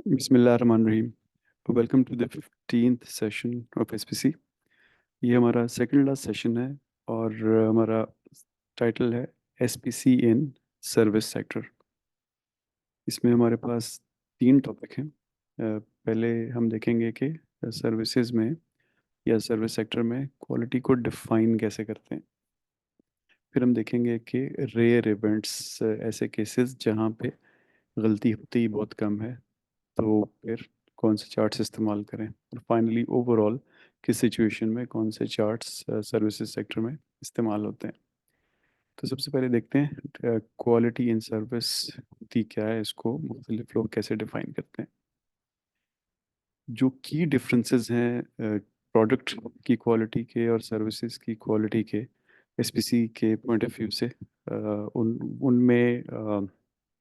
बिस्मिल्लाहिर्रहमानिर्रहीम। Welcome to the 15th session of SPC. ये हमारा सेकंड लास्ट सेशन है और हमारा टाइटल है एसपीसी इन सर्विस सेक्टर। इसमें हमारे पास तीन टॉपिक हैं। पहले हम देखेंगे कि सर्विसेज में या सर्विस सेक्टर में क्वालिटी को डिफाइन कैसे करते हैं। फिर हम देखेंगे कि रेयर इवेंट्स, ऐसे केसेस जहाँ पे गलती होती ही बहुत कम है, तो फिर कौन से चार्ट्स इस्तेमाल करें। और फाइनली ओवरऑल किस सिचुएशन में कौन से चार्ट्स सर्विसेज सेक्टर में इस्तेमाल होते हैं। तो सबसे पहले देखते हैं क्वालिटी इन सर्विस होती क्या है, इसको मुख्तलिफ लोग कैसे डिफाइन करते हैं। जो की डिफरेंसेस हैं प्रोडक्ट की क्वालिटी के और सर्विसेज की क्वालिटी के एसपीसी के पॉइंट ऑफ व्यू से, उन उनमें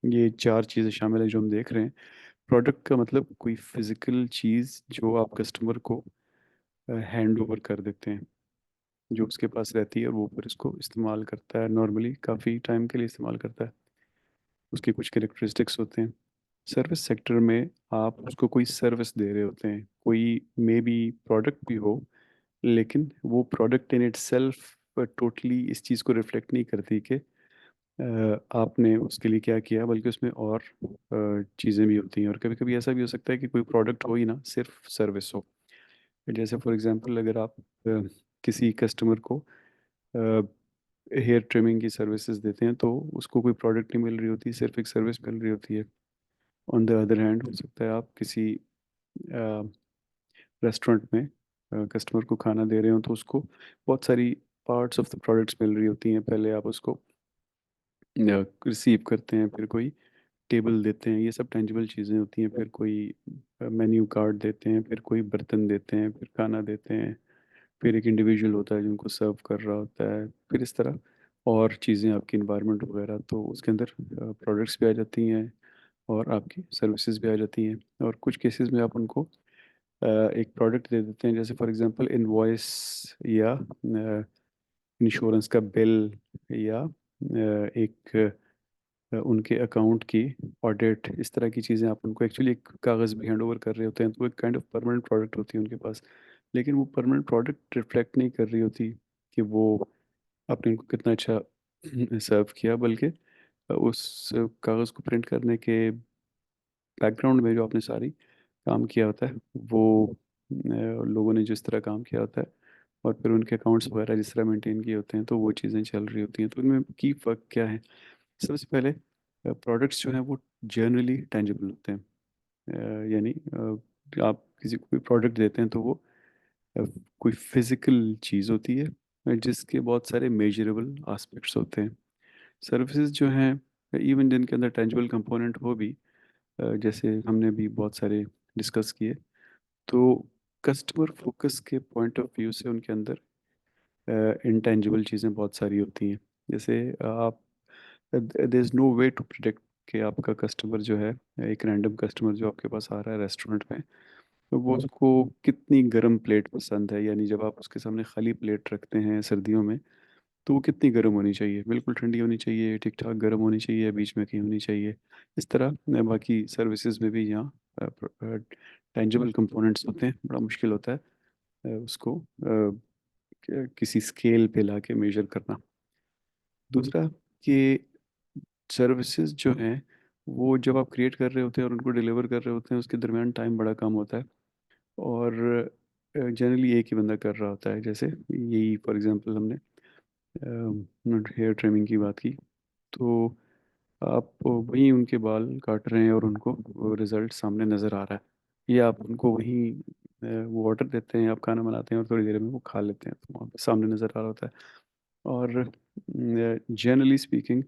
ये चार चीज़ें शामिल हैं जो हम देख रहे हैं। प्रोडक्ट का मतलब कोई फिजिकल चीज़ जो आप कस्टमर को हैंड ओवर कर देते हैं, जो उसके पास रहती है और वो फिर इसको इस्तेमाल करता है, नॉर्मली काफ़ी टाइम के लिए इस्तेमाल करता है। उसके कुछ कैरेक्टरिस्टिक्स होते हैं। सर्विस सेक्टर में आप उसको कोई सर्विस दे रहे होते हैं, कोई मे बी प्रोडक्ट भी हो, लेकिन वो प्रोडक्ट इन इटसेल्फ टोटली इस चीज़ को रिफ्लेक्ट नहीं करती कि आपने उसके लिए क्या किया, बल्कि उसमें और चीज़ें भी होती हैं। और कभी कभी ऐसा भी हो सकता है कि कोई प्रोडक्ट हो ही ना, सिर्फ सर्विस हो। जैसे फॉर एग्जांपल अगर आप किसी कस्टमर को हेयर ट्रिमिंग की सर्विसेज देते हैं, तो उसको कोई प्रोडक्ट नहीं मिल रही होती, सिर्फ एक सर्विस मिल रही होती है। ऑन द अदर हैंड हो सकता है आप किसी रेस्टोरेंट में कस्टमर को खाना दे रहे हो, तो उसको बहुत सारी पार्ट्स ऑफ द प्रोडक्ट्स मिल रही होती हैं। पहले आप उसको रिसीव करते हैं, फिर कोई टेबल देते हैं, ये सब टेंजिबल चीज़ें होती हैं। फिर कोई मेन्यू कार्ड देते हैं, फिर कोई बर्तन देते हैं, फिर खाना देते हैं, फिर एक इंडिविजुअल होता है जिनको सर्व कर रहा होता है, फिर इस तरह और चीज़ें आपकी इन्वायरमेंट वगैरह, तो उसके अंदर प्रोडक्ट्स भी आ जाती हैं और आपकी सर्विसेज भी आ जाती हैं। और कुछ केसेस में आप उनको एक प्रोडक्ट दे देते हैं, जैसे फॉर एग्जांपल इनवॉइस या इंश्योरेंस का बिल या एक उनके अकाउंट की ऑडिट, इस तरह की चीज़ें आप उनको एक्चुअली एक कागज़ भी हैंड ओवर कर रहे होते हैं। तो एक काइंड ऑफ परमानेंट प्रोडक्ट होती है उनके पास, लेकिन वो परमानेंट प्रोडक्ट रिफ्लेक्ट नहीं कर रही होती कि वो आपने उनको कितना अच्छा सर्व किया, बल्कि उस कागज़ को प्रिंट करने के बैकग्राउंड में जो आपने सारी काम किया होता है, वो लोगों ने जिस तरह काम किया होता है और फिर उनके अकाउंट्स वगैरह जिस तरह मेंटेन किए होते हैं, तो वो चीज़ें चल रही होती हैं। तो इनमें की फ़र्क क्या है। सबसे पहले प्रोडक्ट्स जो हैं वो जनरली टेंजिबल होते हैं। यानी आप किसी को कोई प्रोडक्ट देते हैं, तो वो अ, कोई फिजिकल चीज़ होती है जिसके बहुत सारे मेजरेबल एस्पेक्ट्स होते हैं। सर्विसेज जो हैं, इवन जिनके अंदर टेंजिबल कंपोनेंट हो भी, जैसे हमने भी बहुत सारे डिस्कस किए, तो कस्टमर फोकस के पॉइंट ऑफ व्यू से उनके अंदर इंटेंजिबल चीज़ें बहुत सारी होती हैं। जैसे आप, there is no way to predict कि आपका कस्टमर जो है, एक रैंडम कस्टमर जो आपके पास आ रहा है रेस्टोरेंट में, तो वो उसको कितनी गर्म प्लेट पसंद है। यानी जब आप उसके सामने खाली प्लेट रखते हैं सर्दियों में, तो वो कितनी गर्म होनी चाहिए, बिल्कुल ठंडी होनी चाहिए, ठीक ठाक गर्म होनी चाहिए, बीच में कहीं होनी चाहिए। इस तरह बाकी सर्विसेज में भी यहाँ टेंजिबल कंपोनेंट्स होते हैं, बड़ा मुश्किल होता है उसको किसी स्केल पे लाके मेजर करना। दूसरा कि सर्विसेज जो हैं, वो जब आप क्रिएट कर रहे होते हैं और उनको डिलीवर कर रहे होते हैं, उसके दरमियान टाइम बड़ा कम होता है और जनरली एक ही बंदा कर रहा होता है। जैसे यही फॉर एग्जांपल हमने हेयर ट्रिमिंग की बात की, तो आप वहीं उनके बाल काट रहे हैं और उनको रिजल्ट सामने नज़र आ रहा है, या आप उनको वहीं वो ऑर्डर देते हैं, आप खाना बनाते हैं और थोड़ी देर में वो खा लेते हैं, तो वहाँ पे सामने नज़र आ रहा होता है। और जनरली स्पीकिंग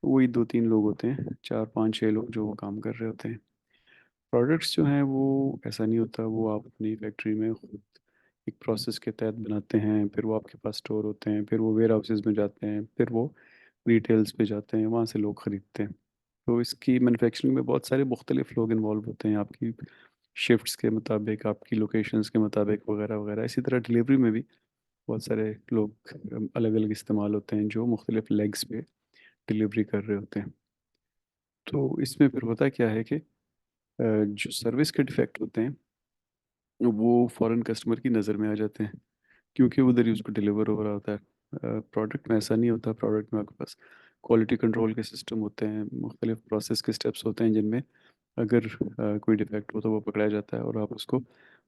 वही दो तीन लोग होते हैं, चार पाँच छः लोग जो वो काम कर रहे होते हैं। प्रोडक्ट्स जो हैं वो ऐसा नहीं होता, वो आप अपनी फैक्ट्री में खुद एक प्रोसेस के तहत बनाते हैं, फिर वो आपके पास स्टोर होते हैं, फिर वो वेयर हाउसेज में जाते हैं, फिर वो रिटेल्स पे जाते हैं, वहाँ से लोग ख़रीदते हैं। तो इसकी मैन्युफैक्चरिंग में बहुत सारे मुख्तलिफ लोग इन्वॉल्व होते हैं, आपकी शिफ्ट्स के मुताबिक, आपकी लोकेशंस के मुताबिक वगैरह वगैरह। इसी तरह डिलीवरी में भी बहुत सारे लोग अलग अलग इस्तेमाल होते हैं जो मुख्तलिफ लेग्स पे डिलीवरी कर रहे होते हैं। तो इसमें फिर होता क्या है कि जो सर्विस के डिफेक्ट होते हैं वो फ़ौरन कस्टमर की नज़र में आ जाते हैं, क्योंकि उधर ही उसको डिलीवर हो रहा होता है। प्रोडक्ट में ऐसा नहीं होता। प्रोडक्ट में आपके पास क्वालिटी कंट्रोल के सिस्टम होते हैं, मुख्तलिफ प्रोसेस के स्टेप्स होते हैं, जिनमें अगर कोई डिफेक्ट हो तो वो पकड़ा जाता है और आप उसको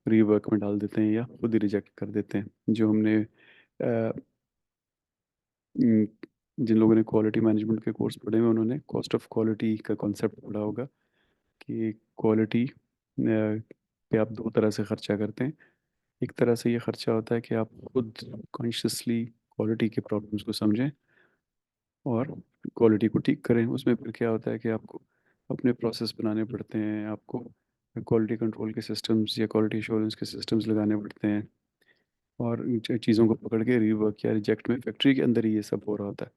रीवर्क में डाल देते हैं या खुद ही रिजेक्ट कर देते हैं। जो हमने अ, उम, जिन लोगों ने क्वालिटी मैनेजमेंट के कोर्स पढ़े हैं उन्होंने कॉस्ट ऑफ क्वालिटी का कॉन्सेप्ट पढ़ा होगा कि क्वालिटी पे आप दो तरह से खर्चा करते हैं। एक तरह से ये खर्चा होता है कि आप खुद कॉन्शियसली क्वालिटी के प्रॉब्लम्स को समझें और क्वालिटी को ठीक करें। उसमें फिर क्या होता है कि आपको अपने प्रोसेस बनाने पड़ते हैं, आपको क्वालिटी कंट्रोल के सिस्टम्स या क्वालिटी एश्योरेंस के सिस्टम्स लगाने पड़ते हैं, और इन चीज़ों को पकड़ के रीवर्क या रिजेक्ट में फैक्ट्री के अंदर ही ये सब हो रहा होता है।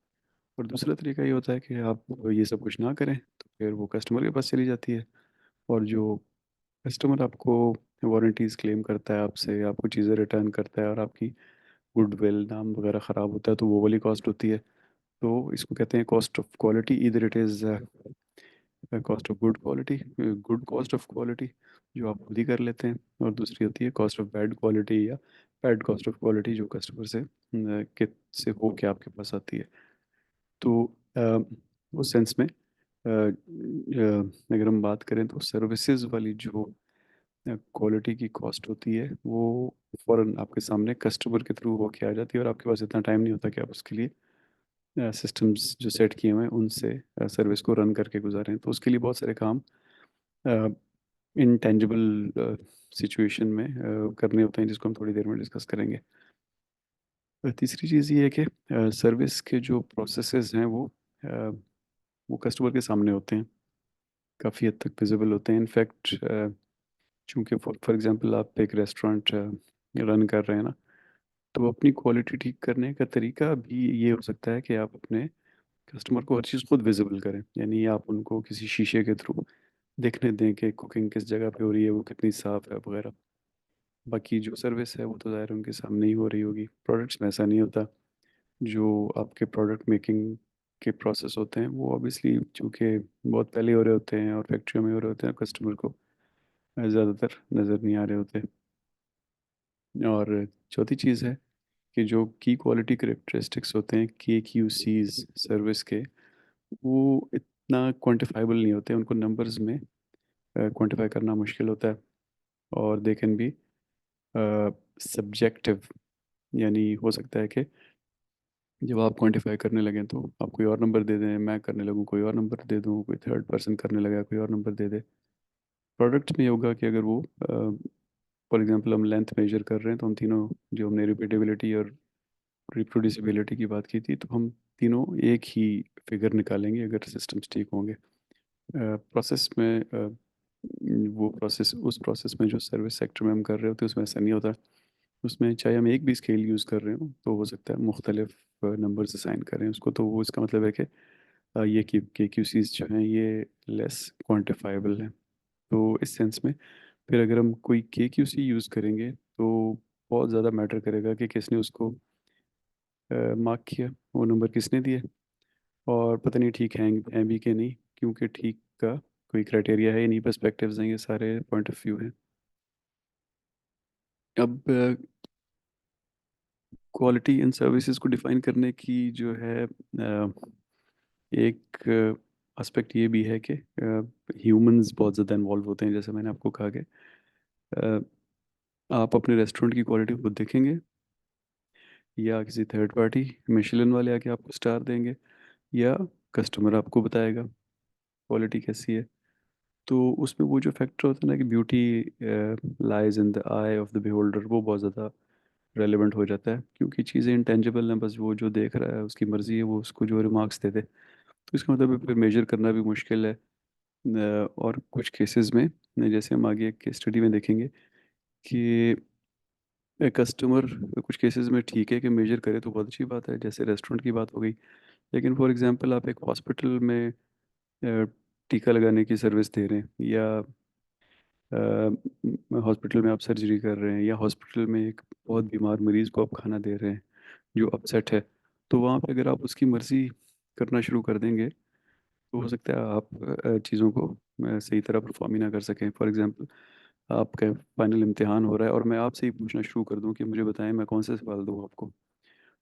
और दूसरा तरीका ये होता है कि आप ये सब कुछ ना करें तो फिर वो कस्टमर के पास चली जाती है, और जो कस्टमर आपको वारंटीज़ क्लेम करता है आपसे, आपको चीज़ें रिटर्न करता है और आपकी गुडविल नाम वगैरह ख़राब होता है, तो वो वाली कॉस्ट होती है। तो इसको कहते हैं कॉस्ट ऑफ क्वालिटी। इधर it is cost of good quality, good cost of quality जो आप खुद ही कर लेते हैं, और दूसरी होती है कॉस्ट ऑफ बैड क्वालिटी या बैड कॉस्ट ऑफ क्वालिटी जो कस्टमर से से हो के आपके पास आती है। तो उस सेंस में अगर हम बात करें तो सर्विसेज वाली जो क्वालिटी की कॉस्ट होती है वो फ़ौरन आपके सामने कस्टमर के थ्रू होके आ जाती है, और आपके पास इतना टाइम नहीं होता कि आप उसके लिए सिस्टम्स जो सेट किए हुए हैं उनसे सर्विस को रन करके गुजारें। तो उसके लिए बहुत सारे काम इनटेंजिबल सिचुएशन में करने होते हैं, जिसको हम थोड़ी देर में डिस्कस करेंगे। तीसरी चीज़ ये है कि सर्विस के जो प्रोसेसेस हैं वो कस्टमर के सामने होते हैं, काफ़ी हद तक विजिबल होते हैं। इनफैक्ट चूँकि फॉर एग्जांपल आप एक रेस्टोरेंट रन कर रहे हैं ना, तो अपनी क्वालिटी ठीक करने का तरीका भी ये हो सकता है कि आप अपने कस्टमर को हर चीज़ खुद विजिबल करें। यानी आप उनको किसी शीशे के थ्रू देखने दें कि कुकिंग किस जगह पे हो रही है, वो कितनी साफ़ है वगैरह। बाकी जो सर्विस है वो तो ज़ाहिर है उनके सामने ही हो रही होगी। प्रोडक्ट्स में ऐसा नहीं होता। जो आपके प्रोडक्ट मेकिंग के प्रोसेस होते हैं वो ऑब्वियसली चूँकि बहुत पहले हो रहे होते हैं और फैक्ट्रियों में हो रहे होते हैं, कस्टमर को ज़्यादातर नज़र नहीं आ रहे होते। और चौथी चीज़ है कि जो की क्वालिटी कैरेक्टरिस्टिक्स होते हैं, KQCs सर्विस के, वो इतना क्वांटिफाइबल नहीं होते। उनको नंबर्स में क्वांटिफाई करना मुश्किल होता है, और दे कैन बी सब्जेक्टिव। यानी हो सकता है कि जब आप क्वांटिफाई करने लगें तो आप कोई और नंबर दे दें, मैं करने लगूँ कोई और नंबर दे दूँ, कोई थर्ड पर्सन करने लगा कोई और नंबर दे दे। प्रोडक्ट में ये होगा कि अगर वो फॉर एग्जांपल हम लेंथ मेजर कर रहे हैं तो हम तीनों, जो हमने रिपीटेबिलिटी और रिप्रोड्यूसिबिलिटी की बात की थी, तो हम तीनों एक ही फिगर निकालेंगे अगर सिस्टम्स ठीक होंगे। प्रोसेस में वो प्रोसेस, उस प्रोसेस में जो सर्विस सेक्टर में हम कर रहे होते हैं उसमें ऐसा नहीं होता। उसमें चाहे हम एक भी स्केल यूज़ कर रहे हो तो हो सकता है मुख्तलिफ नंबर्स असाइन करें उसको, तो वो इसका मतलब है कि ये KQCs जो हैं ये लेस क्वांटिफाइबल हैं। तो इस सेंस में फिर अगर हम कोई KQC यूज़ करेंगे तो बहुत ज़्यादा मैटर करेगा कि किसने उसको मार्क किया, वो नंबर किसने दिए, और पता नहीं ठीक हैं भी कि नहीं, क्योंकि ठीक का कोई क्राइटेरिया है ही नहीं, पर्सपेक्टिव्स हैं, ये सारे पॉइंट ऑफ व्यू हैं। अब क्वालिटी इन सर्विसेज को डिफाइन करने की जो है एक एस्पेक्ट ये भी है कि ह्यूमंस बहुत ज़्यादा इन्वॉल्व होते हैं। जैसे मैंने आपको कहा कि अ, आप अपने रेस्टोरेंट की क्वालिटी खुद देखेंगे या किसी थर्ड पार्टी मिशेलिन वाले आके आपको स्टार देंगे, या कस्टमर आपको बताएगा क्वालिटी कैसी है। तो उसमें वो जो फैक्टर होता है ना कि beauty lies in the I of the beholder, वो बहुत ज़्यादा रेलेवेंट हो जाता है, क्योंकि चीज़ें इंटेंजिबल हैं, बस वो जो देख रहा है उसकी मर्ज़ी है वो उसको जो रिमार्क्स दे दे। तो इसका मतलब फिर मेजर करना भी मुश्किल है। और कुछ केसेस में, जैसे हम आगे एक स्टडी में देखेंगे कि कस्टमर कुछ केसेस में ठीक है कि मेजर करे तो बहुत अच्छी बात है, जैसे रेस्टोरेंट की बात हो गई। लेकिन फॉर एग्जांपल आप एक हॉस्पिटल में टीका लगाने की सर्विस दे रहे हैं, या हॉस्पिटल में आप सर्जरी कर रहे हैं, या हॉस्पिटल में एक बहुत बीमार मरीज़ को आप खाना दे रहे हैं जो अपसेट है, तो वहाँ पे अगर आप उसकी मर्ज़ी करना शुरू कर देंगे तो हो सकता है आप चीज़ों को सही तरह परफॉर्म ही ना कर सकें। फॉर एग्जांपल, आपका फाइनल इम्तिहान हो रहा है और मैं आपसे ही पूछना शुरू कर दूं कि मुझे बताएं मैं कौन से सवाल दूं आपको,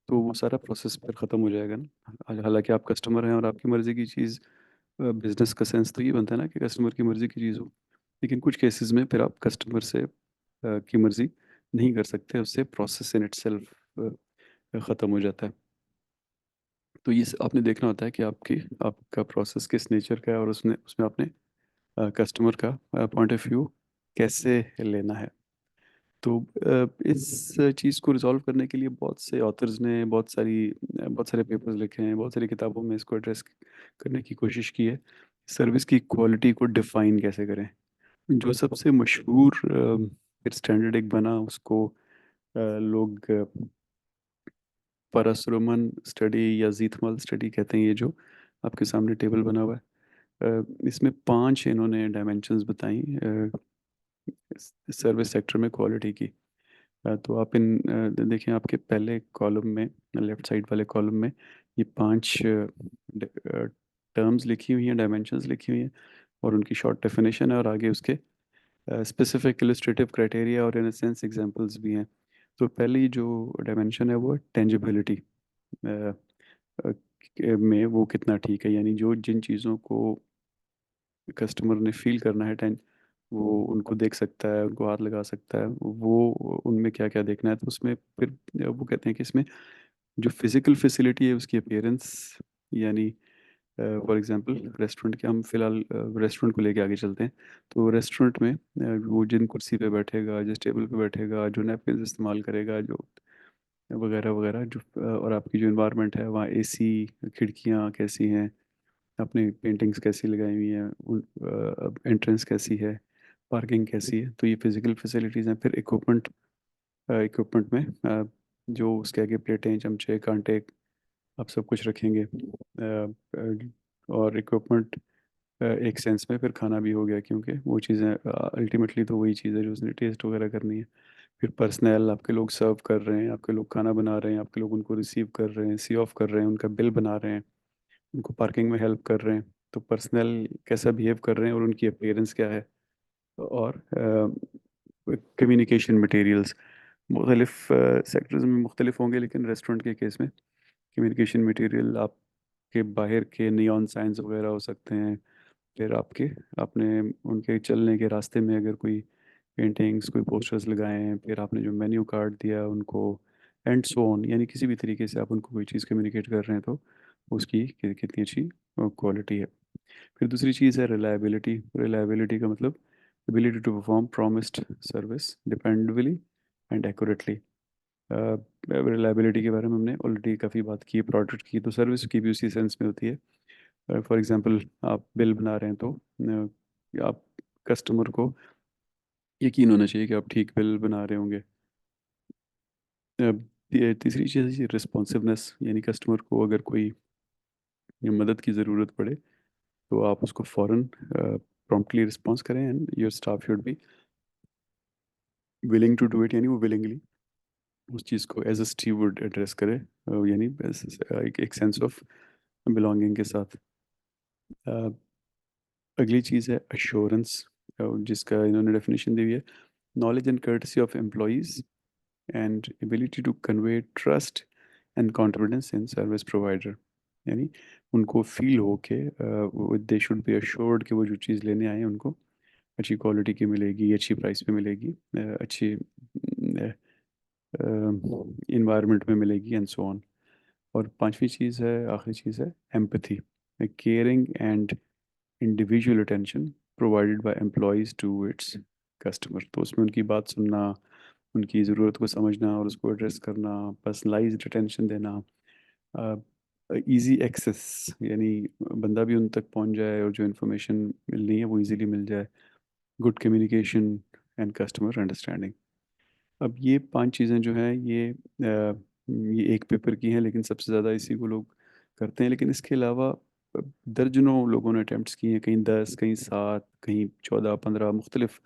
तो वो सारा प्रोसेस फिर ख़त्म हो जाएगा ना। हालांकि आप कस्टमर हैं और आपकी मर्ज़ी की चीज़, बिजनेस का सेंस तो ये बनता है ना कि कस्टमर की मर्ज़ी की चीज़ हो। लेकिन कुछ केसेस में फिर आप कस्टमर से की मर्ज़ी नहीं कर सकते, उससे प्रोसेस इन इटसेल्फ ख़त्म हो जाता है। तो ये आपने देखना होता है कि आपका प्रोसेस किस नेचर का है और उसने उसमें आपने कस्टमर का पॉइंट ऑफ व्यू कैसे लेना है। तो इस चीज़ को रिजॉल्व करने के लिए बहुत से ऑथर्स ने बहुत सारे पेपर्स लिखे हैं, बहुत सारी किताबों में इसको एड्रेस करने की कोशिश की है। सर्विस की क्वालिटी को डिफाइन कैसे करें। जो सबसे मशहूर फिर स्टैंडर्ड एक बना उसको लोग परसुरमन स्टडी या जीथमल स्टडी कहते हैं। ये जो आपके सामने टेबल बना हुआ है, इसमें 5 इन्होंने डायमेंशंस बताई सर्विस सेक्टर में क्वालिटी की। तो आप देखें आपके पहले कॉलम में, लेफ्ट साइड वाले कॉलम में ये 5 टर्म्स लिखी हुई हैं, डायमेंशंस लिखी हुई हैं और उनकी शॉर्ट डेफिनेशन है और आगे उसके स्पेसिफिक इलस्ट्रेटिव क्राइटेरिया और इन सेंस एग्जांपल्स भी हैं। तो पहली जो डायमेंशन है वो टेंजिबिलिटी में वो कितना ठीक है, यानी जो जिन चीज़ों को कस्टमर ने फील करना है, टें वो उनको देख सकता है, उनको हाथ लगा सकता है, वो उनमें क्या क्या देखना है। तो उसमें फिर वो कहते हैं कि इसमें जो फिजिकल फैसिलिटी है उसकी अपीयरेंस, यानी फॉर एग्जांपल रेस्टोरेंट के, हम फिलहाल रेस्टोरेंट को लेके आगे चलते हैं। तो रेस्टोरेंट में वो जिन कुर्सी पे बैठेगा, जिस टेबल पे बैठेगा, जो नैपकिन इस्तेमाल करेगा, जो वगैरह वगैरह, जो और आपकी जो इन्वायरमेंट है वहाँ एसी, खिड़कियाँ कैसी हैं, आपने पेंटिंग्स कैसी लगाई हुई हैं, उन एंट्रेंस कैसी है, पार्किंग कैसी है। तो ये फिजिकल फैसिलिटीज़ हैं। फिर इक्विपमेंट में जो उसके आगे प्लेटें, चमचे, कांटे, आप सब कुछ रखेंगे। और इक्विपमेंट एक सेंस में फिर खाना भी हो गया, क्योंकि वो चीज़ें अल्टीमेटली तो वही चीज़ है जो उसने टेस्ट वगैरह करनी है। फिर पर्सनल, आपके लोग सर्व कर रहे हैं, आपके लोग खाना बना रहे हैं, आपके लोग उनको रिसीव कर रहे हैं, सी ऑफ कर रहे हैं, उनका बिल बना रहे हैं, उनको पार्किंग में हेल्प कर रहे हैं। तो पर्सनल कैसा बिहेव कर रहे हैं और उनकी अपीयरेंस क्या है। और कम्युनिकेशन मटेरियल्स मुख्तलिफ सेक्टर्स में मुख्तलिफ होंगे, लेकिन रेस्टोरेंट के केस में कम्युनिकेशन मटेरियल आपके बाहर के नियॉन साइंस वगैरह हो सकते हैं। फिर आपने उनके चलने के रास्ते में अगर कोई पेंटिंग्स, कोई पोस्टर्स लगाए हैं, फिर आपने जो मेन्यू कार्ड दिया उनको, एंड सो ऑन, यानी किसी भी तरीके से आप उनको कोई चीज़ कम्युनिकेट कर रहे हैं तो उसकी कितनी अच्छी क्वालिटी है। फिर दूसरी चीज़ है रिलायबिलिटी। रिलायबिलिटी का मतलब ability to perform promised service dependably and accurately. Reliability के बारे में हमने ऑलरेडी काफ़ी बात की है प्रोडक्ट की, तो सर्विस की भी उसी सेंस में होती है। फॉर एग्जांपल, आप बिल बना रहे हैं तो आप कस्टमर को यकीन होना चाहिए कि आप ठीक बिल बना रहे होंगे। तीसरी चीज़ है रिस्पॉन्सिवनेस, यानी कस्टमर को अगर कोई मदद की ज़रूरत पड़े तो आप उसको फ़ौरन प्रॉम्प्टली रिस्पॉन्स करें, and your staff should be willing to do it, यानी वो विलिंगली उस चीज़ को एज अ स्टीवर्ड एड्रेस करे, यानी एक सेंस ऑफ बिलोंगिंग के साथ। अ, अगली चीज़ है अश्योरेंस, जिसका इन्होंने डेफिनेशन दी हुई है, knowledge and courtesy of employees and ability to convey trust and confidence in service provider. यानी उनको फील हो के दे शुड बी अश्योर्ड कि वो जो चीज़ लेने आए हैं उनको अच्छी क्वालिटी की मिलेगी, अच्छी प्राइस पे मिलेगी, अच्छी इन्वायरमेंट में मिलेगी, एंड सो ऑन। और पांचवी चीज़ है, आखिरी चीज़ है empathy, caring and individual attention provided by employees to its customer. तो उसमें उनकी बात सुनना, उनकी ज़रूरत को समझना और उसको एड्रेस करना, पर्सनलाइज्ड अटेंशन देना, इजी एक्सेस, यानी बंदा भी उन तक पहुंच जाए और जो इन्फॉर्मेशन मिलनी है वो इजीली मिल जाए, good communication and customer understanding. अब ये 5 चीज़ें जो हैं ये एक पेपर की हैं, लेकिन सबसे ज़्यादा इसी को लोग करते हैं। लेकिन इसके अलावा दर्जनों लोगों ने अटेम्प्ट्स किए हैं, कहीं 10, कहीं 7, कहीं 14, 15 मुख्तलिफ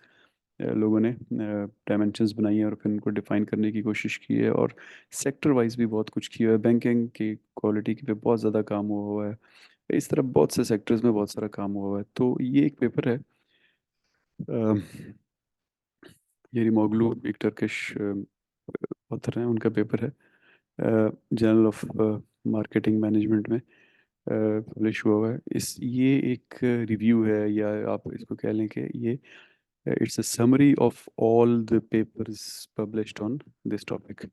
लोगों ने डायमेंशंस बनाई हैं और फिर उनको डिफाइन करने की कोशिश की है। और सेक्टर वाइज भी बहुत कुछ किया है। बैंकिंग की क्वालिटी की पे बहुत ज़्यादा काम हुआ हुआ है। इस तरह बहुत से सेक्टर्स में बहुत सारा काम हुआ है। तो ये एक पेपर है, येरीमोगलू एक टर्किश ऑथर हैं, उनका पेपर है, जर्नल ऑफ मार्केटिंग मैनेजमेंट में पब्लिश हुआ हुआ है। इस ये एक रिव्यू है, या आप इसको कह लें कि ये it's a summary of all the papers published on this topic.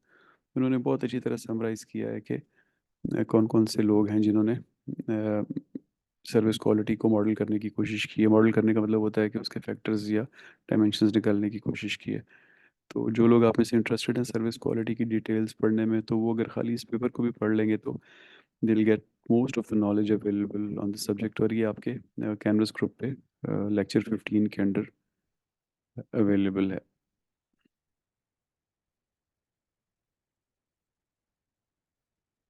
उन्होंने बहुत अच्छी तरह समराइज किया है कि कौन कौन से लोग हैं जिन्होंने सर्विस क्वालिटी को मॉडल करने की कोशिश की है। मॉडल करने का मतलब होता है कि उसके फैक्टर्स या डायमेंशंस निकालने की कोशिश की है। तो जो लोग आप में से इंटरेस्टेड हैं सर्विस क्वालिटी की डिटेल्स पढ़ने में, तो वो अगर खाली इस पेपर को भी पढ़ लेंगे तो they will get most of the knowledge available on the subject. और ये आपके कैनवस ग्रुप पे लेक्चर 15 के अंडर अवेलेबल है।